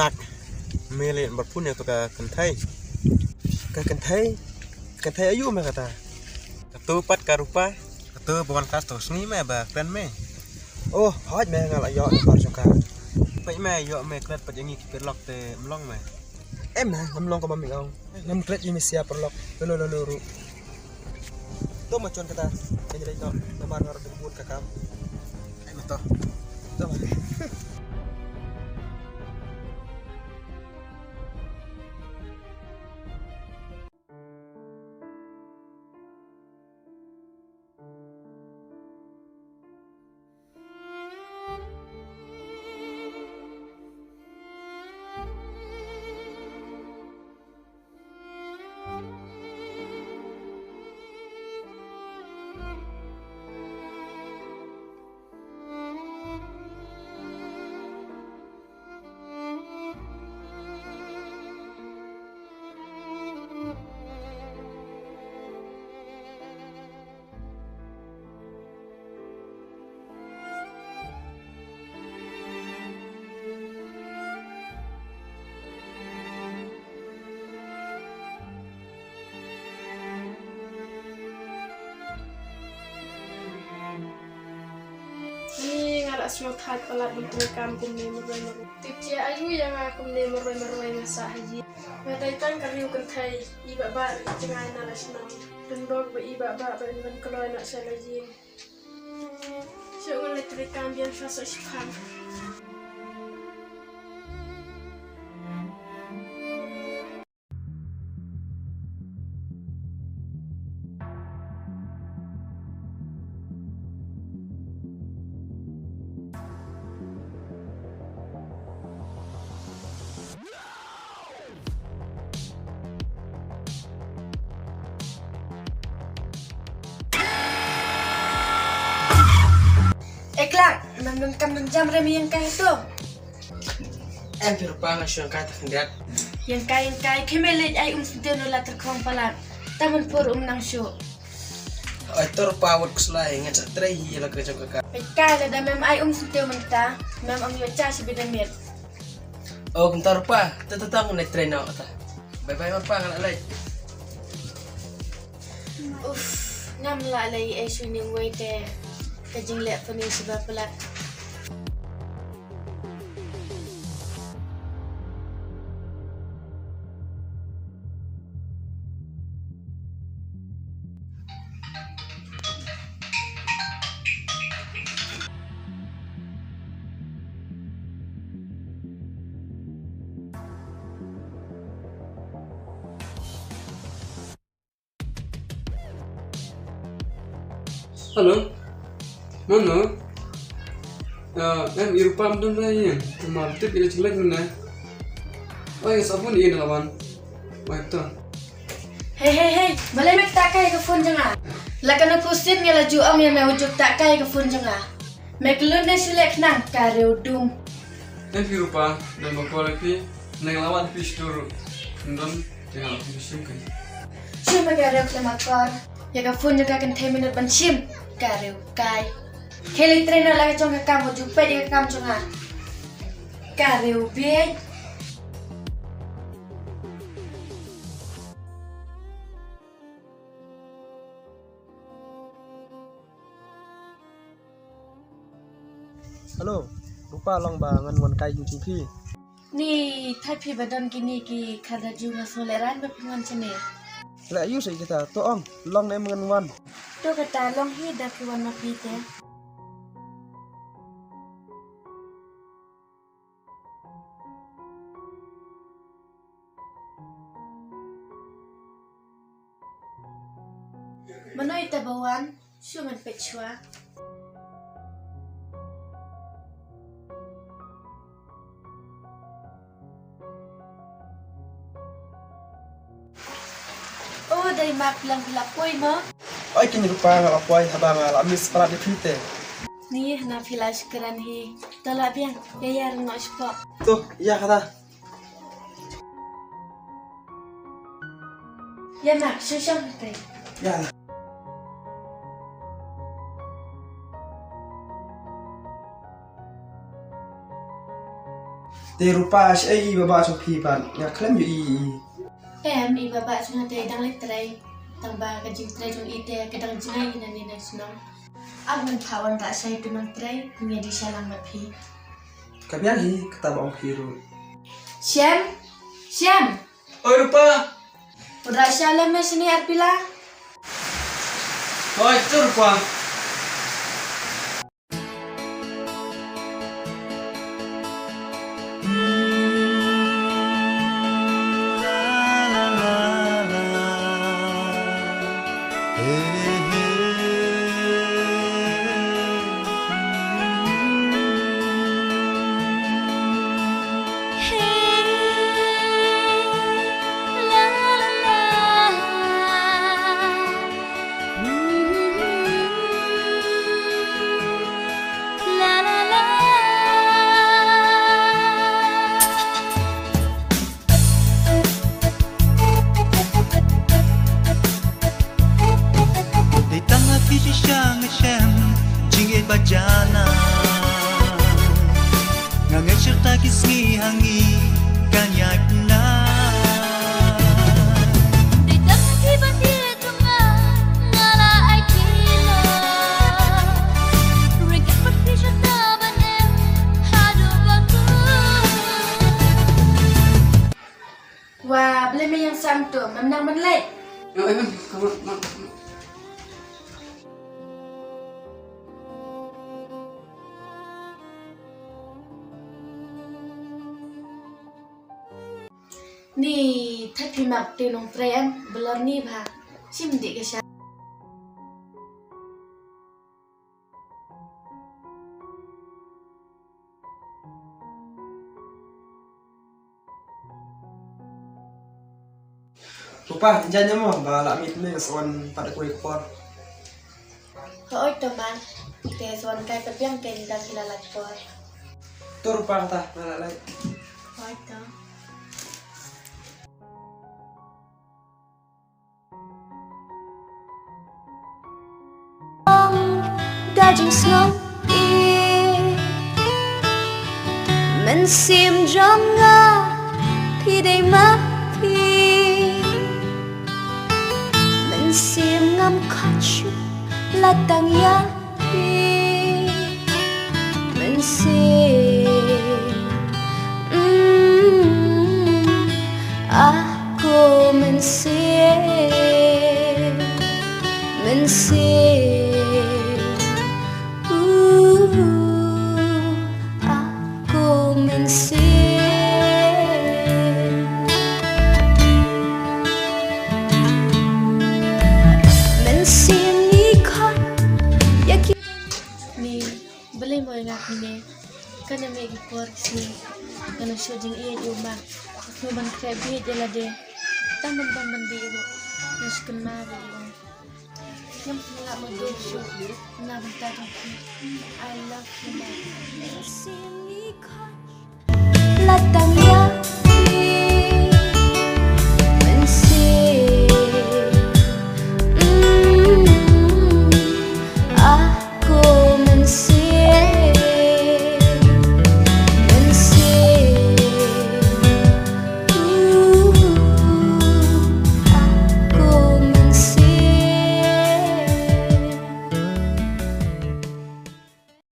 mak mele berpun ya to ka kentai ayu me kata ketupat karupa ketu bukan kastos ni me ba friend me oh hoj me ngal ayo par joka pai me yo me klet pat yangi perlok te mlong me em na mlong ko mami ong nam klet yimi siap perlok lo ru to ma chon kata jadi to lemar ngar debut kakam em to Ni ngarak semua thai pelat berperekam kumne meroy. Tipce ayu yang kumne meroy ngasa haji. Medaitan kariu kentai iba ba cengai na senang. Tendok ba iba ba ben keloi nak selajin. Jangan leterekam biar fasa sipan. Eklang, nandun jam remi yang kaya itu. Em phiền bang là chuyện cái thằng đẹp. Yang kaya kemelit ay sendiri nolak terkong palat. Taman pur nang show. Ở tор power keselai nggak cetrai lah kerja kakak. Kaya lah dah mem ay sendiri mentah, mem ang yocha si bedamir. Oh kentar pa, tetap nggak train out ta. Bye bye apa nggak lagi. Ngam lah lagi ay suning way te. Kajing lek pening sebab pelat. Halo, mana? Em irupam dun lain, martip ini jelek mana? Oh ya, sabun ini lawan. Baik tu. Hei, boleh mek tak kaya ke phone jengah? Lakan aku sin ngela juang yang mau ujuk tak kaya ke phone jengah. Mek lun deh sulek nang kareu dum. Em irupa dan bapak lagi neng lawan fish dulu. Dan jangan lupa sim kan. Cuma kareu klemakor. Ya ke phone jengah kan 10 minit ban sim. Kareu kai. Keli trainer lagi cong ke kamu jumpa di kamu jengah. Kareu biay. halo rupa long bangan ngon kai jing pi Ni thai phi badan kini ki khada juga soleran berpengan cene. la ayu sai kita to ong long ne ngan wan Tu kata long hi dah kiwan mapi te. Manoy tabawan, syuman pechwa. Oh, dari mak bilang pelapoy mo. oi kini rupa ngal apoi haba ngal amis parat di pite Ni na filash keran hi. Tolak biang, yayar no spok. tuh iya kata Ya mak, susah te. ya rupa ai baba so phi pan ya klem yu i. Em iba ba sunga te dang lek trai. Tang ba ka jing trai jong ite ka dang jingai ina ni na sunong. Ab man pawan ra sai tu nang trai punya di salang mat phi. Kabian hi kata bang phi ru. Syam. Oi rupa. Udra salam me sini arpila. Oi tu rupa. Bajana ngangai serta kisni hangi kanyak na di dalam tiba tiba ngala ai kilo regat berpisah tabanem hadu baku Wah, beli me yang sam tu menang menlek. Kamu. Ni tapi mak tu nong tren belum ni bah. Sim dik ke sya. Rupa jangan mo ba la mit me son pada kuih por. Oi teman. Te suan kai kepiang ke di dak kilala por. Tu rupa kata malalai. Oi tu. daging snow mình xiêm trong ngã thì đây mất thì mình xiêm ngắm khó chịu là tăng giá thì mình xiêm aku mình xiêm aku mensir ni kon yakin Ni beli mo ngak ni kana me gi por sini kana shojing iya di rumah no ban krebi de de taman ban di ro nes kena be yang pula mo do show na banta I love you là tang